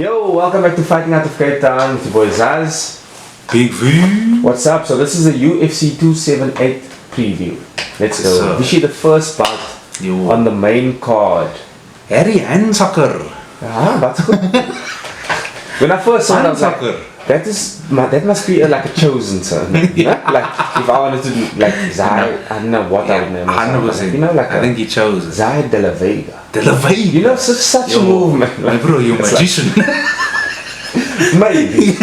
Yo, welcome back to Fighting Out of Cape Town with your boy Zaz. Big V. What's up? So this is a UFC 278 preview. Let's go. Sir. This is the first part on the main card. Harry handzakker. That's good. When I first saw it, I was like, Handzakker. that must be like a chosen son. Yeah? Like if I wanted to do like Zai, I don't know what I would name myself. 100%. You know, like I think he chose it. Zai de la Vega. De la Vega. You know, such a movement. My bro, you're a magician. Maybe.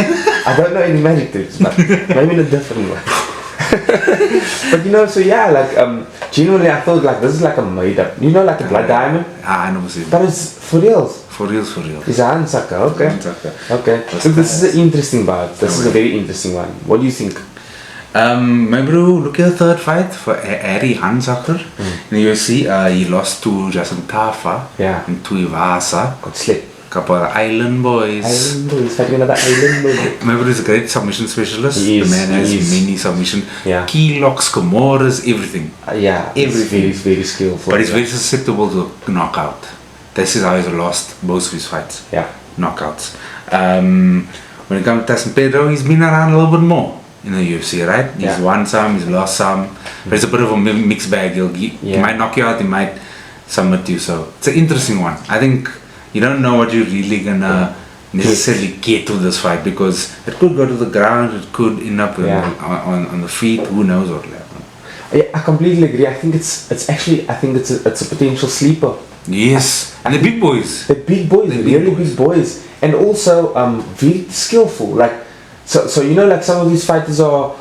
I don't know any magic tricks, but maybe in a different way. But you know, so yeah, like genuinely I thought like this is like a made up, you know, like a blood diamond. 100%. But it's for reals. For reals, for reals. It's a handzakker, okay. Okay. So this is an interesting bout. This is a very interesting one. What do you think? My bro, look at the third fight for Harry handzakker. In the UFC, he lost to Jason Tafa and Tuivasa. Got slipped. Couple of island boys. Island boys, fighting another island boy. My bro is a great submission specialist. He is, the man has he is. many submission. Yeah. Key locks, Kimuras, everything. Yeah, Everything. He's very skillful. But he's very susceptible to knockout. This is how he's lost most of his fights. Yeah. Knockouts. When it comes to Tyson Pedro, he's been around a little bit more in the UFC, right? He's won some, he's lost some. But it's a bit of a mixed bag. He might knock you out, he might submit you. So it's an interesting one. I think you don't know what you're really gonna necessarily get with this fight, because it could go to the ground, it could end up on the feet. Who knows what will happen? Yeah, I completely agree. I think it's a potential sleeper. Yes, and the big boys. The big boys, really big boys, and also very skillful. Like so you know, like some of these fighters are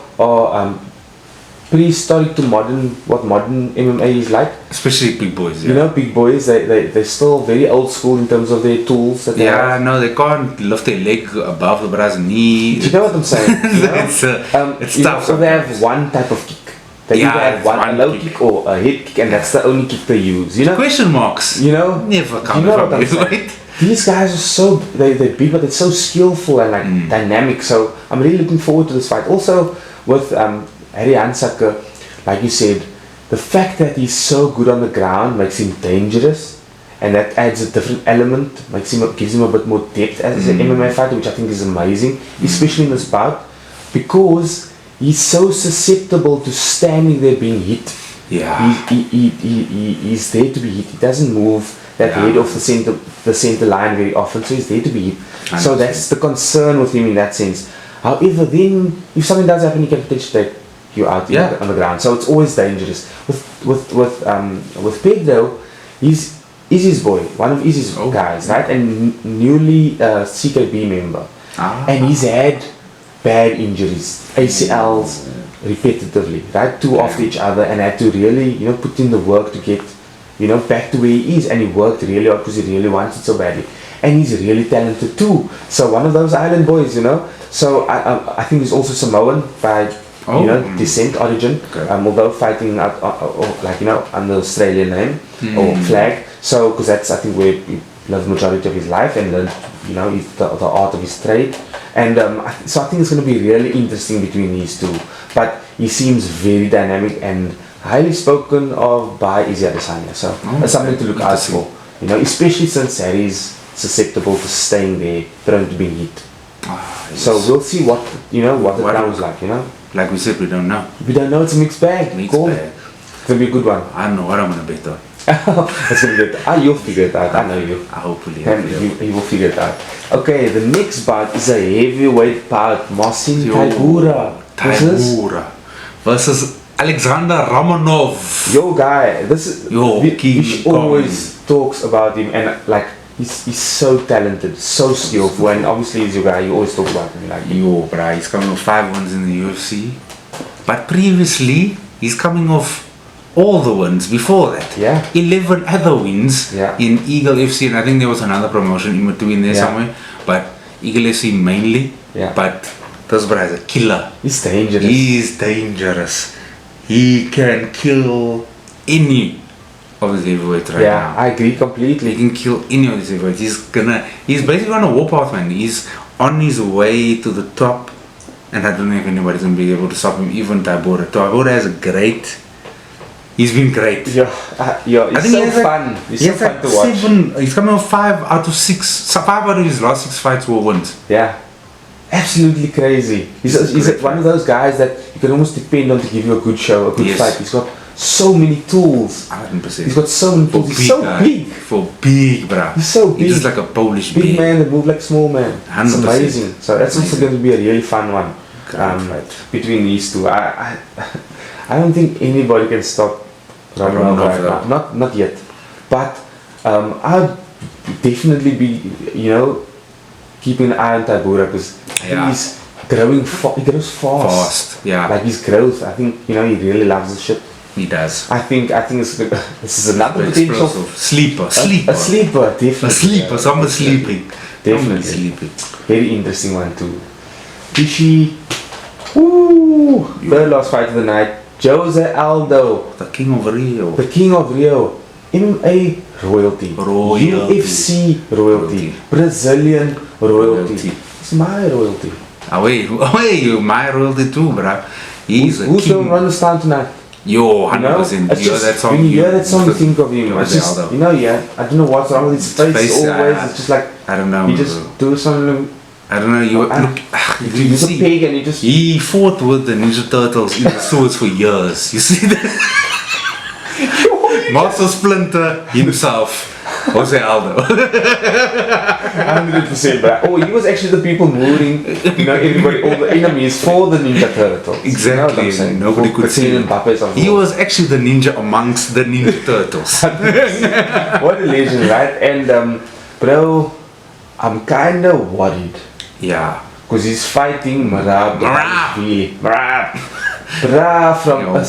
prehistoric to modern MMA is like. Especially big boys. Yeah. You know, big boys. They're still very old school in terms of their tools. That they have. No, they can't lift their leg above the brother's knee. Do you know what I'm saying? You know? It's tough. So they have one type of kick. They either have a low kick or a head kick, and that's the only kick they use. You know, question marks. You know, never come you know from what I'm saying? These guys are so they're big, but they're so skillful and like dynamic. So I'm really looking forward to this fight. Also with Harry handzakker, like you said, the fact that he's so good on the ground makes him dangerous, and that adds a different element, gives him a bit more depth as an MMA fighter, which I think is amazing, especially in this bout, because he's so susceptible to standing there being hit. Yeah. He's there to be hit. He doesn't move that head off the center line very often, so he's there to be hit. So that's the concern with him in that sense. However, then if something does happen, he can potentially take you out on the ground. So it's always dangerous. With Pedro, he's Izzy's boy, one of Izzy's guys, right? And newly CKB member. And he's had bad injuries, ACLs repetitively, right? Two after each other, and had to really, put in the work to get, back to where he is. And he worked really hard because he really wants it so badly. And he's really talented too. So one of those island boys, So I think he's also Samoan by descent, origin. Okay. Although fighting out, under Australian name or flag. So because that's I think where he lived the majority of his life and learned, the art of his trade. And so I think it's going to be really interesting between these two. But he seems very dynamic and highly spoken of by Izzy Adesanya. So that's something to look out for. Especially since Harry's susceptible to staying there, prone to being hit. Yes. So we'll see what the ground's like. Like we said, we don't know. We don't know. It's a mixed bag. Mixed cool. bag. It's gonna be a good one. I don't know what I'm gonna bet on. It's gonna be good. You'll figure it out. I know you. Hopefully. You will figure it out. Okay, the next bout is a heavyweight bout. Marcin Tybura versus Alexander Romanov. Yo, guy. This is. He always talks about him and like. He's so talented, so skillful, and obviously he's your guy. You always talk about him like. Yo, bruh, he's coming off 5 wins in the UFC, but previously he's coming off all the wins before that. Yeah. 11 other wins in Eagle FC, and I think there was another promotion in between there somewhere. But Eagle FC mainly. Yeah. But this bruh is a killer. He's dangerous. He's dangerous. He can kill any of his heavyweights right now. Yeah, I agree completely. He can kill any of his heavyweights. He's basically on a warpath, man. He's on his way to the top, and I don't know if anybody's gonna be able to stop him. Even Tybura. Tybura has a great He's been great. Yeah, it's so fun. It's so fun to watch. He's coming off 5 out of 6. So 5 out of his last 6 fights were wins. Yeah, absolutely crazy. He's one of those guys that you can almost depend on to give you a good show, a good fight. He's got so many tools. 100%. He's got so many tools. He's so big. For big, bruh. He's so big. He's just like a Polish big man that moves like small man. 100%. It's amazing. So that's also going to be a really fun one. Right. Between these two. I don't think anybody can stop Romanov right now. Not yet. But I'd definitely be, keeping an eye on Tybura because he's growing. He grows fast. Yeah. Like his growth. I think he really loves the shit. He does. I think this is another potential sleeper. A sleeper, definitely. A sleeper. Someone sleeping. Definitely. Sleeping. Very interesting one too. Ishii. Third last fight of the night. Jose Aldo. The King of Rio. The King of Rio. MMA royalty. UFC royalty. Brazilian royalty. It's my royalty. Wait, my royalty too, bruh. He's Who's going to run this town tonight? Yo, 100%. When you hear that song, you think of him. It's just, I don't know what's wrong with his face always. It's just like, I don't know. He just do something. I don't know. You use a pig and you just. He fought with the Ninja Turtles in the swords for years. You see that? Master Splinter himself. Jose Aldo. 100%, bro. He was actually the people moving, everybody, all the enemies for the Ninja Turtles. Exactly. Nobody could see him. He was actually the ninja amongst the Ninja Turtles. What a legend, right? And, bro, I'm kind of worried. Yeah. Because he's fighting Marab. From a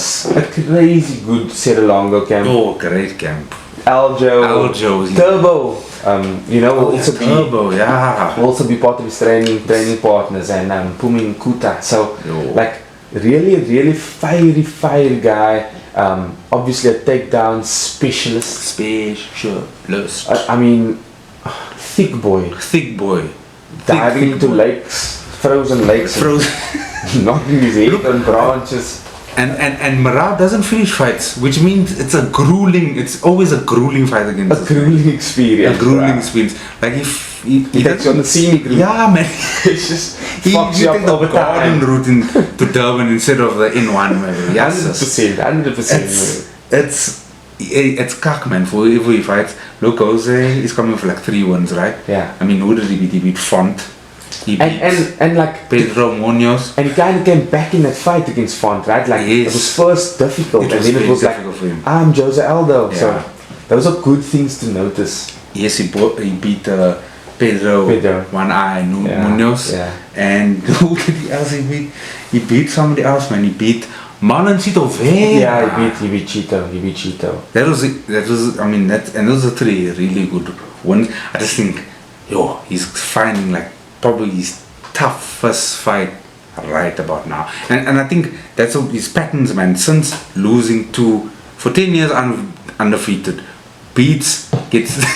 crazy good Serra-Longo camp. Oh, great camp. Aljo, Turbo, Turbo, also be part of his training partners, and Pumin Kuta. So, really fiery guy. Obviously a takedown specialist. I mean, thick boy. Diving into lakes, frozen lakes. Knocking his head on branches. And Marab doesn't finish fights, which means it's always a grueling fight against a grueling experience. Like if he takes you on the scenic route. Yeah, man. It's just he takes the garden route to Durban instead of the N1, maybe. Yes, 100%. It's cock, man. For every fight. Look, Jose is coming for like 3 wins, right? Yeah. I mean, who did he beat? He beat Font. And like Pedro Munoz, and he kind of came back in that fight against Font, right? Like it was first difficult, and then it was like, I'm Jose Aldo. Yeah. So those are good things to notice. Yes, he beat Pedro One Eye Munoz, and who did he else he beat? He beat somebody else, man. He beat Malancito Vera. Yeah, he beat Cheeto. That was I mean and those are 3 really good ones. I just think, he's finding like probably his toughest fight right about now, and I think that's his patterns, man. Since losing for 10 years undefeated,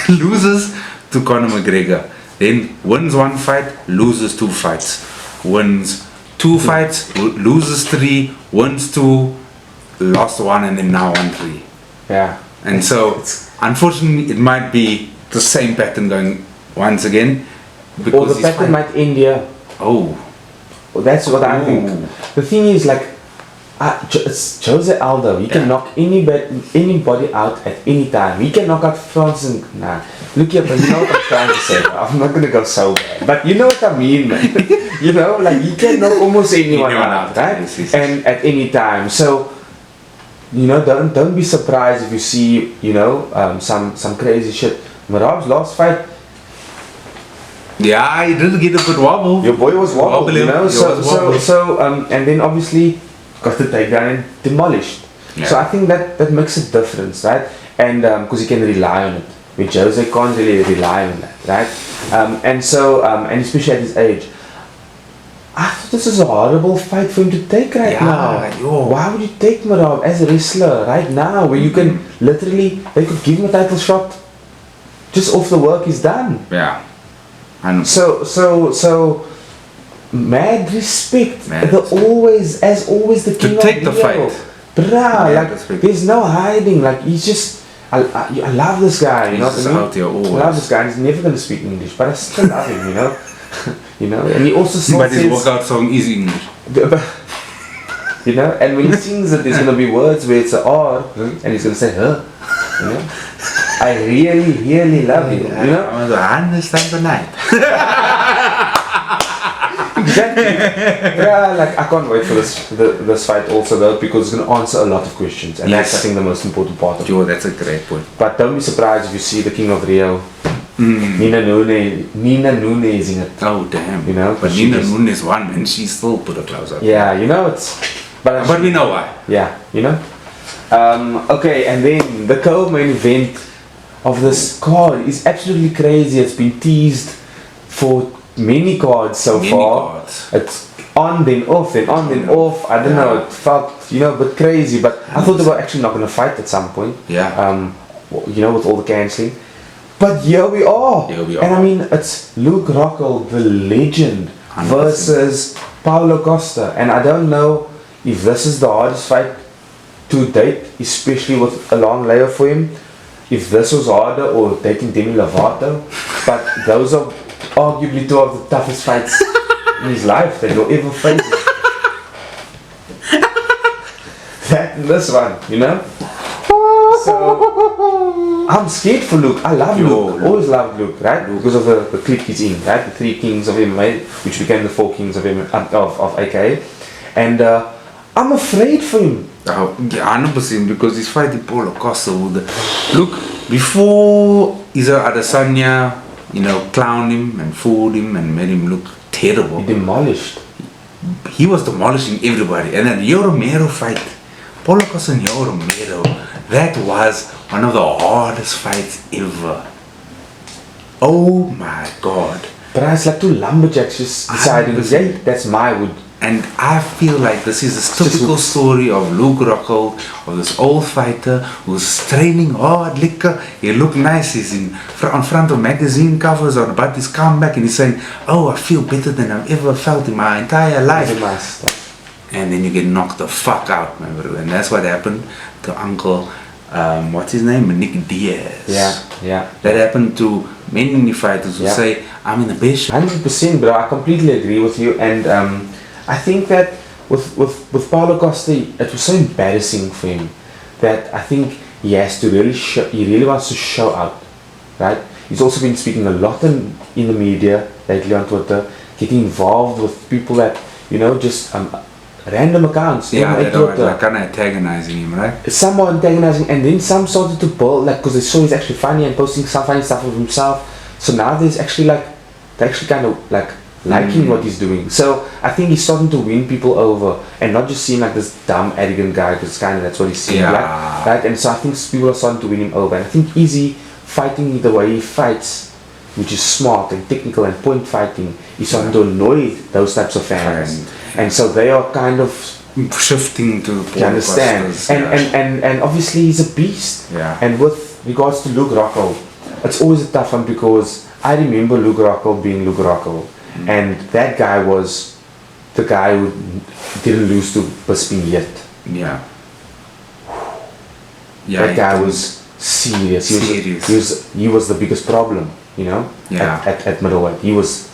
loses to Conor McGregor, then wins 1 fight, loses 2 fights, wins 2 fights, loses 3, wins 2, lost 1, and then now won 3. Yeah. And so unfortunately it might be the same pattern going once again. Or the pattern might end here. That's what I think. The thing is, like, it's Jose Aldo. He can knock anybody out at any time. He can knock out Francis. Look here, but you know what I'm trying to say. I'm not gonna go so bad, but you know what I mean, man. Like he can knock almost anyone out, right? Yes. And at any time. So, don't be surprised if you see, some crazy shit. Marab's last fight. Yeah, he did get a good wobble. Your boy was wobbled, So, and then obviously got the takedown and demolished. Yeah. So I think that makes a difference, right? And because he can rely on it. With Jose can't really rely on that, right? And especially at his age, I thought this is a horrible fight for him to take now. Why would you take Marab as a wrestler right now, where you can literally, they could give him a title shot just off the work he's done. Yeah. So mad respect. Always the king to take the fight. bruh, like, there's no hiding. Like, he's just, I love this guy, you know what I mean? Out here always. I love this guy, and he's never going to speak English, but I still love him, you know? You know, and he also still But says, his workout song is English. you know, and when he sings it, there's going to be words where it's a R, and he's going to say, huh, you know? I really, really love you, you know? I want to understand the night. Exactly. Yeah, like, I can't wait for this fight also though, because it's going to answer a lot of questions, and that's, I think, the most important part of it. Sure, that's a great point. But don't be surprised if you see the King of Rio, Nina Nunes in it. Oh damn! You know, but Nina Nunes won, and she still put a close up. Yeah, you know it's. But we know why. Yeah, you know. Okay, and then the co-main event of this card is absolutely crazy. It's been teased for many cards so far. It's on then off, then on then off. I don't know. It felt, you know, a bit crazy, but I thought they were actually not going to fight at some point. Yeah. You know, with all the cancelling. But here we are. And I mean, it's Luke Rockhold, the legend, 100%. Versus Paulo Costa. And I don't know if this is the hardest fight to date, especially with a long layoff for him. If this was harder or dating Demi Lovato. But those are arguably two of the toughest fights in his life that he'll ever face. That and this one, you know? So, I'm scared for Luke. I love Luke. Always loved Luke, right? Because of the clique he's in, right? The 3 kings of MMA, which became the 4 kings of AKA. And I'm afraid for him. Oh, yeah, 100%, because he's fighting Paulo Costa. Look, before Isa Adesanya, you know, clowned him and fooled him and made him look terrible. He demolished. He was demolishing everybody. And then Yoel Romero fight, Paulo Costa and Yoel Romero, that was one of the hardest fights ever. Oh my god. But it's like 2 lumberjacks just deciding, hey, that's my wood. And I feel like this is a typical story of Luke Rockhold, of this old fighter who's training hard, liquor. He look nice, he's on front of magazine covers or about his comeback, and he's saying, oh, I feel better than I've ever felt in my entire life. And then you get knocked the fuck out, man, bro. And that's what happened to Uncle, what's his name? Nick Diaz. Yeah. That happened to many fighters who say, I'm in the best. 100%, bro. I completely agree with you. And I think that with Paulo Costa, it was so embarrassing for him that I think he has to really he really wants to show out, right? He's also been speaking a lot in the media lately on Twitter, getting involved with people that, you know, just random accounts. Yeah, they're kind of antagonizing him, right? Some are antagonizing, and then some started to build, like, because they saw he's actually funny and posting some funny stuff of himself. So now there's actually they're actually kind of like liking what he's doing. So I think he's starting to win people over and not just seem like this dumb, arrogant guy, because kind of that's what he seems like, right? And so I think people are starting to win him over. And I think Izzy fighting the way he fights, which is smart and technical and point fighting, is starting to annoy those types of fans. And so they are kind of shifting to you understand. And obviously he's a beast. And with regards to Luke Rockhold, it's always a tough one, because I remember Luke Rockhold being Luke Rockhold. And that guy was the guy who didn't lose to Bisping yet. That guy was serious. He was the biggest problem, you know, at middleweight. He was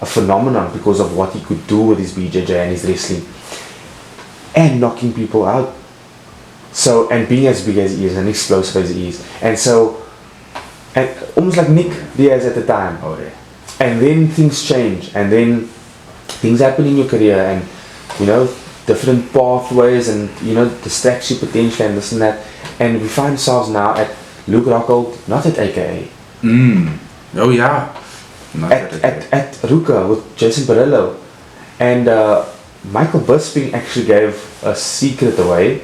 a phenomenon because of what he could do with his BJJ and his wrestling and knocking people out. So, and being as big as he is and explosive as he is. And so, and almost like Nick Diaz at the time. And then things change, and then things happen in your career, and, you know, different pathways, and, you know, distracts you potentially and this and that. And we find ourselves now at Luke Rockhold, not at AKA. Oh yeah. At Ruka with Jason Perillo. And Michael Bisping actually gave a secret away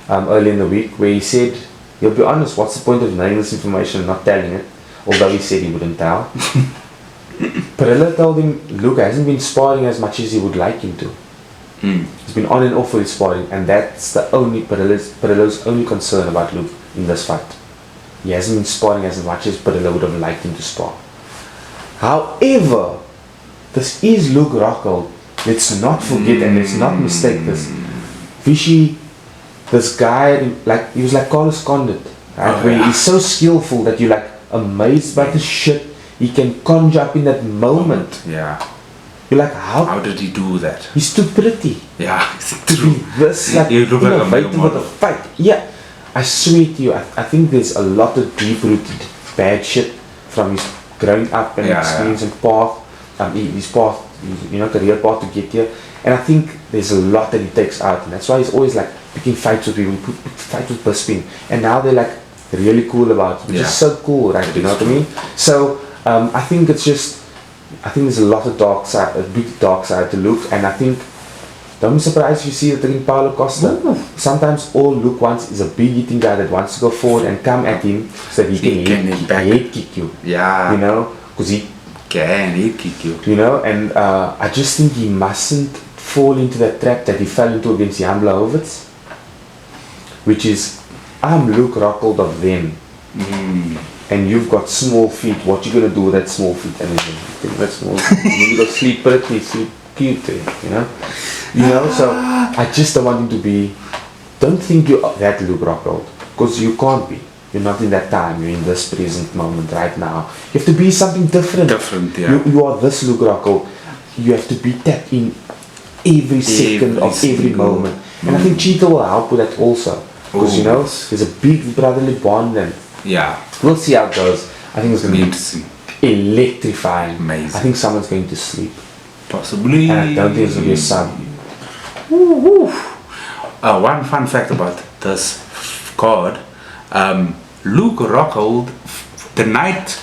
early in the week, where he said, he'll be honest, what's the point of knowing this information and not telling it? Although he said he wouldn't tell. Perillo told him Luke hasn't been sparring as much as he would like him to. He's been on and off with his sparring, and that's the only Perillo's only concern about Luke in this fight. He hasn't been sparring as much as Perillo would have liked him to spar. However, this is Luke Rockhold. Let's not forget and let's not mistake this. Vishy this guy, like, he was like Carlos Condit, right? Where he's so skillful that you're like amazed by the shit he can conjure up in that moment. Yeah. You're like, how did he do that? He's too pretty. Yeah, to be this like you look like a male innovative with a fight. Yeah, I swear to you, I think there's a lot of deep-rooted bad shit from his growing up and experience and path, his path, career path to get here. And I think there's a lot that he takes out, and that's why he's always like picking fights with people, put fights with Bisping, and now they're like really cool about it, which is so cool, right? You know what I mean? So I think it's just, I think there's a lot of dark side, a big dark side to Luke, and I think, don't be surprised if you see that in Paulo Costa. Sometimes all Luke wants is a big hitting guy that wants to go forward and come at him so that he can head kick you. Yeah. You know, because he can head kick you. You know, and I just think he mustn't fall into that trap that he fell into against Jan Blachowicz, which is, I'm Luke Rockhold of them. And you've got small feet, what you gonna do with that small feet? And then that small feet, you go sleep pretty, sleep cute, you know. So I just don't want him to be. Don't think you're that Luke Rockhold, because you can't be. You're not in that time. You're in this present moment right now. You have to be something different. Yeah. You are this Luke Rockhold. You have to be tapped in every second of every moment. And I think Cheetah will help with that also, because there's a big brotherly bond and. Yeah. We'll see how it goes. I think it's going to be interesting. Electrifying. Amazing. I think someone's going to sleep. Possibly. And I don't think it's going to be a sub. One fun fact about this card, Luke Rockhold, the night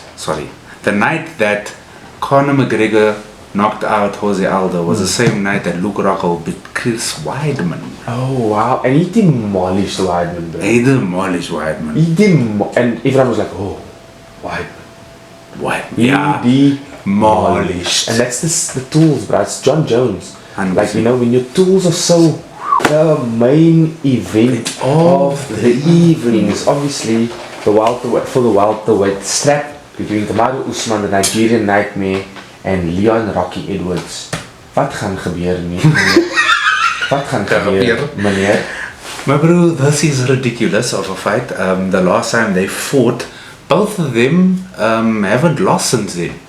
that Conor McGregor knocked out Jose Aldo was the same night that Luke Rockhold beat Chris Weidman. Oh wow, and he demolished Weidman, bro. He demolished Weidman. And everyone was like, oh, Weidman. He demolished. And that's the tools, bro. It's John Jones. 100%. Like, when your tools are so the main event of the evening is obviously the welterweight strap between Kamaru Usman, the Nigerian Nightmare, and Leon Rocky Edwards. Wat gaan gebeur nie? Wat gaan gebeur, meneer? My bro, this is ridiculous of a fight. The last time they fought, both of them haven't lost since then.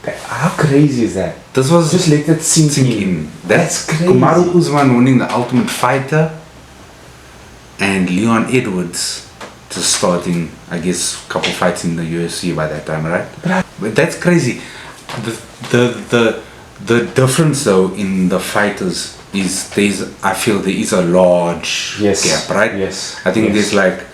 How crazy is that? This was just let it sink in. That's crazy. Kamaru Usman winning the Ultimate Fighter, and Leon Edwards just starting, I guess, a couple fights in the UFC by that time, right? But that's crazy. The difference though in the fighters is I feel there is a large gap, right? Yes. I think there's like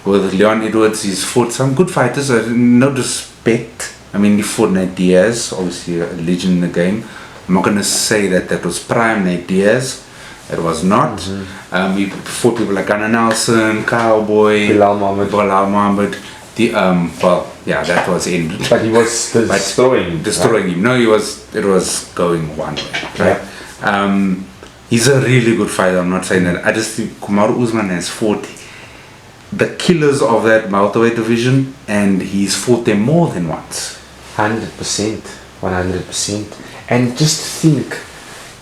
with Leon Edwards, he's fought some good fighters. No disrespect. I mean, he fought Nate Diaz, obviously a legend in the game. I'm not gonna say that was prime Nate Diaz. It was not. He fought people like Gunnar Nelson, Cowboy, Bilal Muhammad. That was ended. But he was destroying him. No, it was going one way, right? Yeah. He's a really good fighter, I'm not saying that. I just think Kamaru Usman has fought the killers of that welterweight division, and he's fought them more than once. 100%. And just think,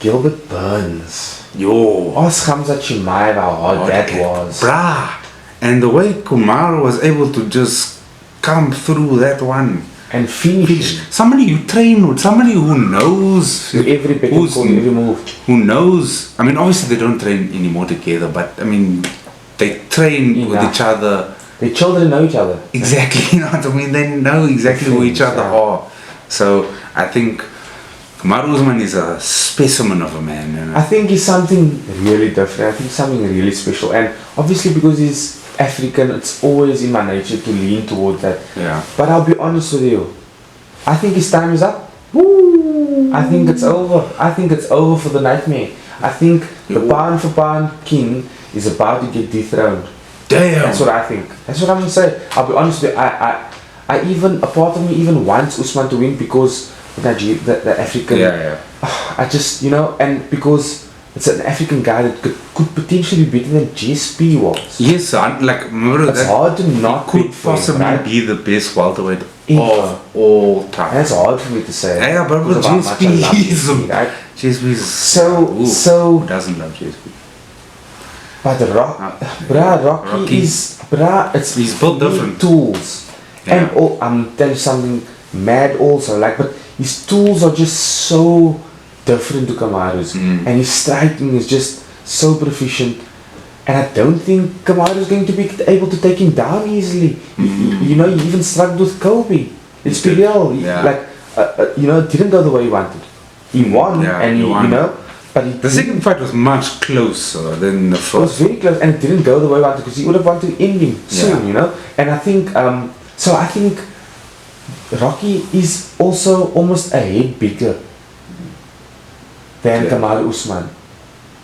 Gilbert Burns. Ask Khamzat Chimaev how hard that was. Bruh. And the way Kamaru was able to just come through that one and finish somebody you train with, somebody who knows every move, who knows. I mean, obviously they don't train anymore together, but I mean, they train with each other. The children know each other. Exactly, you know what I mean? They know exactly who each other are. So I think Kamaru Usman is a specimen of a man. I think he's something really different. I think something really special. And obviously because he's African, it's always in my nature to lean toward that. Yeah. But I'll be honest with you, I think his time is up. Woo. I think it's over. I think it's over for the Nightmare. I think the pound for pound king is about to get dethroned. Damn. That's what I think. That's what I'm gonna say. I'll be honest with you. I even, a part of me even wants Usman to win because the African. I just, and because it's an African guy that could potentially be better than GSP was. Yes, like remember it's hard to not could possibly be the best welterweight of all time. That's hard for me to say. Yeah, but GSP is right? GSP is so who doesn't love GSP? But Rocky is, it's he's built different tools. Yeah. And I'm telling you something mad also, like, but his tools are just so different to Kamaru's, and his striking is just so proficient. And I don't think Kamaru is going to be able to take him down easily. You know, he even struggled with Kobe. Let's be real. Like, you know, it didn't go the way he wanted. He won, and he won. You know, but the second fight was much closer than the first. It was very close, and it didn't go the way he wanted because he would have wanted to end him soon. You know, and I think so. I think Rocky is also almost a head bigger than Kamaru Usman.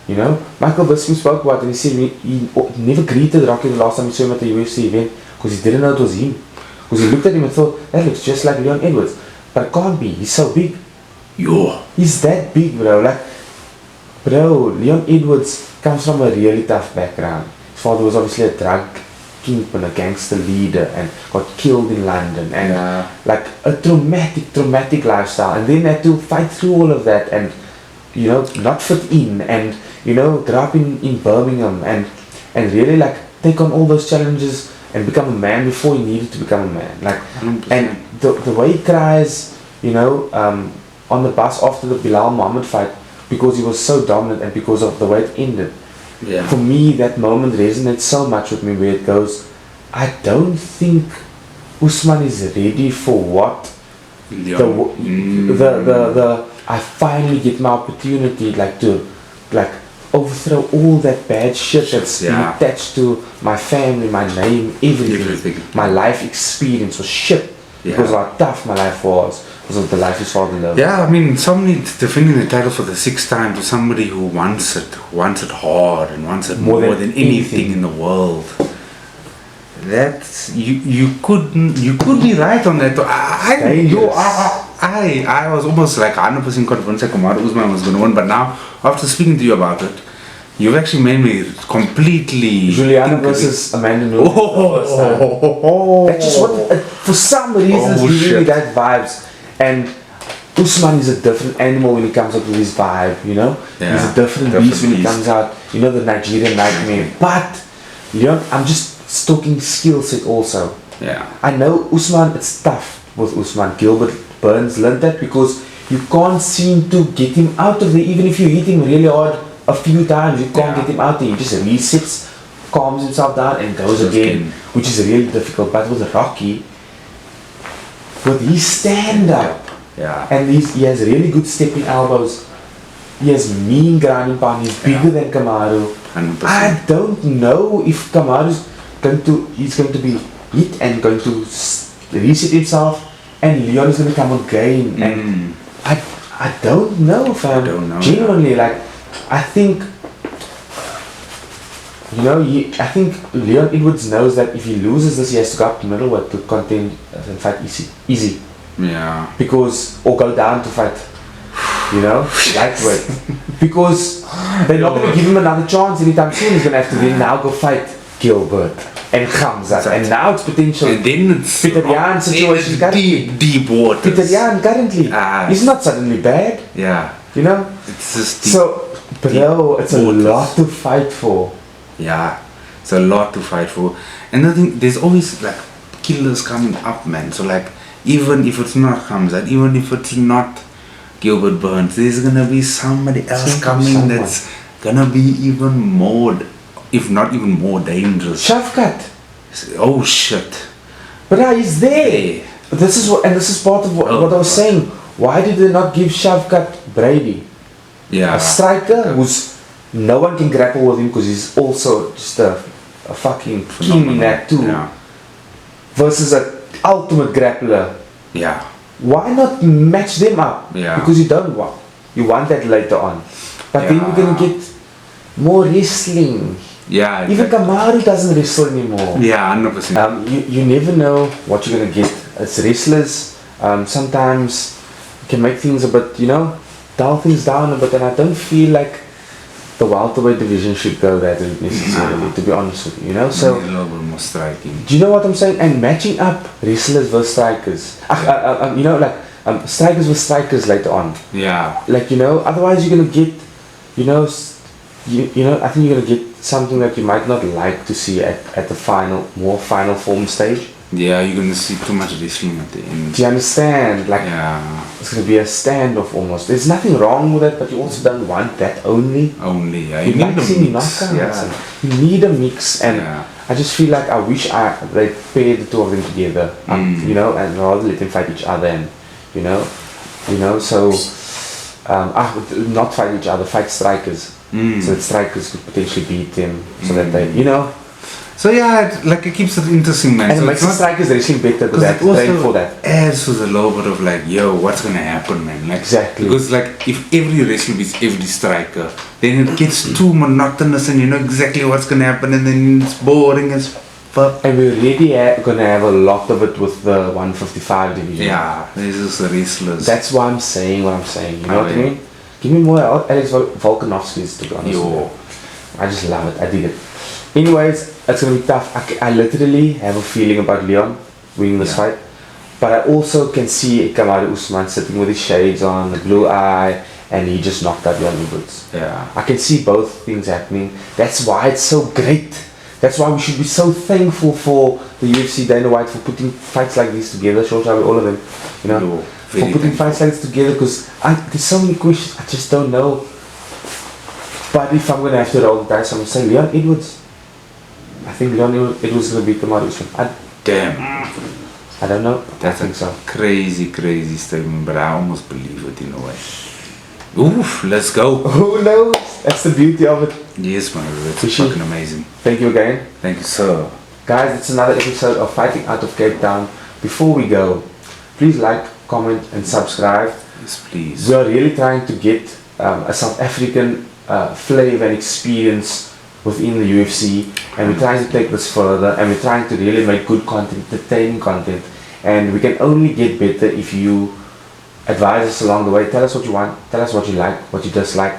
You know, Michael Bisping spoke about it and he said he never greeted Rocky the last time he saw him at the UFC event because he didn't know it was him. Because he looked at him and thought, that looks just like Leon Edwards. But it can't be, he's so big. Yo. He's that big, bro. Like, bro, Leon Edwards comes from a really tough background. His father was obviously a drug kingpin, a gangster leader, and got killed in London. And like a traumatic lifestyle. And then had to fight through all of that and, you know, not fit in and, you know, grew up in Birmingham and really like take on all those challenges and become a man before he needed to become a man. Like, 100%. And the way he cries, you know, on the bus after the Bilal Muhammad fight because he was so dominant and because of the way it ended. Yeah. For me, that moment resonates so much with me where it goes, I don't think Usman is ready for what I finally get my opportunity, like to like overthrow all that bad shit that's been attached to my family, my name, everything. My life experience was shit because of how tough my life was, because of the life his father lived. Yeah, I mean, somebody defending the title for the 6th time to somebody who wants it hard and wants it more than anything in the world. That's you could be right on that. I was almost like 100% convinced that Kamaru Usman was going to win, but now after speaking to you about it, you've actually made me completely. Juliana versus Amanda Nunes. That's just what, for some reason, it's giving me that vibes. And Usman is a different animal when he comes up with his vibe, you know. He's a different beast when he comes out. You know, the Nigerian nightmare. But you know, I'm just talking skill set also. Yeah. I know Usman. It's tough with Usman. Gilbert Burns learned that because you can't seem to get him out of there. Even if you hit him really hard a few times, you can't get him out there. He just resets, calms himself down and goes again, which is really difficult. But with Rocky, with his stand-up, and he has really good stepping elbows, he has mean grounding pound, he's bigger than Kamaru. 100%. I don't know if Kamaru is going to be hit and going to reset himself, and Leon is going to come again. And I don't know, fam. Genuinely, like, I think, you know, I think Leon Edwards knows that if he loses this, he has to go up to middleweight to contend and fight easy. Yeah. Because, or go down to fight, you know, lightweight. Because they're not going to give him another chance anytime soon. He's going to have to then now go fight Gilbert and Khamzat. And now it's potential. And then it's Peter Yan situation. Deep waters. Peter Yan currently. He's not suddenly bad. Yeah. You know? It's just deep. So, bro, it's a lot to fight for. Yeah. It's a lot to fight for. And I think there's always like killers coming up, man. So like, even if it's not Khamzat, even if it's not Gilbert Burns, there's gonna be somebody else coming that's gonna be even more, if not even more dangerous. Shavkat. Oh shit. But he's there. This is part of what I was saying. Why did they not give Shavkat Brady? Yeah. A striker who's no one can grapple with him because he's also just a fucking king in that too. Yeah. Versus an ultimate grappler. Yeah. Why not match them up? Yeah. Because you don't want. You want that later on. But then you're gonna get more wrestling. Yeah. Exactly. Even Kamaru doesn't wrestle anymore. Yeah, 100%. You never know what you're gonna get. It's wrestlers. Sometimes you can make things a bit, you know, dull things down a bit, and I don't feel like the welterweight division should go that necessarily, to be honest with you, know. So a little bit more striking. Do you know what I'm saying? And matching up wrestlers versus strikers. You know, like strikers with strikers later on. Yeah. Like, you know, otherwise you're gonna get, you know, you know, I think you're gonna get something that you might not like to see at the more final form stage. Yeah, you're gonna see too much wrestling at the end. Do you understand? Like, Yeah. it's gonna be a standoff almost. There's nothing wrong with it, but you also don't want that only. Only, yeah. You You need like a seeing mix. knockouts. Yeah. You need a mix, and Yeah. I just feel like I wish they paired the two of them together. You know, and rather let them fight each other, and you know, so not fight each other, fight strikers. So that strikers could potentially beat them, so that they, you know. So yeah, it keeps it interesting, man. And so it makes the strikers wrestling better because they have to also train for that. adds to the little bit of like, yo, what's gonna happen, man? Like, Exactly. Because like, if every wrestler beats every striker, then it gets too monotonous, and you know exactly what's gonna happen, and then it's boring as fuck. And we're really gonna have a lot of it with the 155 division. Yeah, this is the wrestlers. That's why I'm saying what I'm saying. You know Oh, what I yeah. mean? Give me more Alex Volkanovski's, to be honest. Yo. with you. I just love it. I dig it. Anyways, it's gonna be tough. I literally have a feeling about Leon winning this fight, but I also can see Kamaru Usman sitting with his shades on, the blue eye, and he just knocked out Leon Edwards. Yeah. I can see both things happening. That's why it's so great. That's why we should be so thankful for the UFC, Dana White, for putting fights like these together. Short all of them, you know, Yo, for very putting thankful. fights like this together. Because there's so many questions I just don't know. But if I'm gonna have to roll the dice, I'm gonna say Leon Edwards. I think Leon Edwards is gonna beat Kamaru Usman. Damn. I don't know. That's I think so. a crazy statement, but I almost believe it in a way. Oof, let's go. Who knows? That's the beauty of it. Yes, man, that's Rishi. fucking amazing. Thank you again. Thank you, sir. Guys, it's another episode of Fighting Out of Cape Town. Before we go, please like, comment and subscribe. Yes, please. We are really trying to get a South African flavor and experience within the UFC, and we're trying to take this further, and we're trying to really make good content, entertaining content, and we can only get better if you advise us along the way. Tell us what you want, tell us what you like, what you dislike,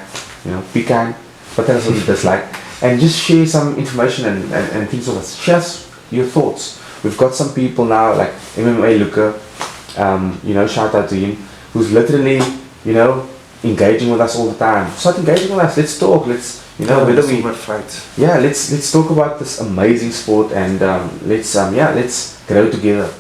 you know, be kind, but tell us what you dislike, and just share some information and things with us. Share us your thoughts. We've got some people now like MMA Luca, you know, shout out to him, who's literally, you know, engaging with us all the time. Start engaging with us. Let's talk. Let's, you know, whether we, fight. yeah, let's talk about this amazing sport, and let's grow together.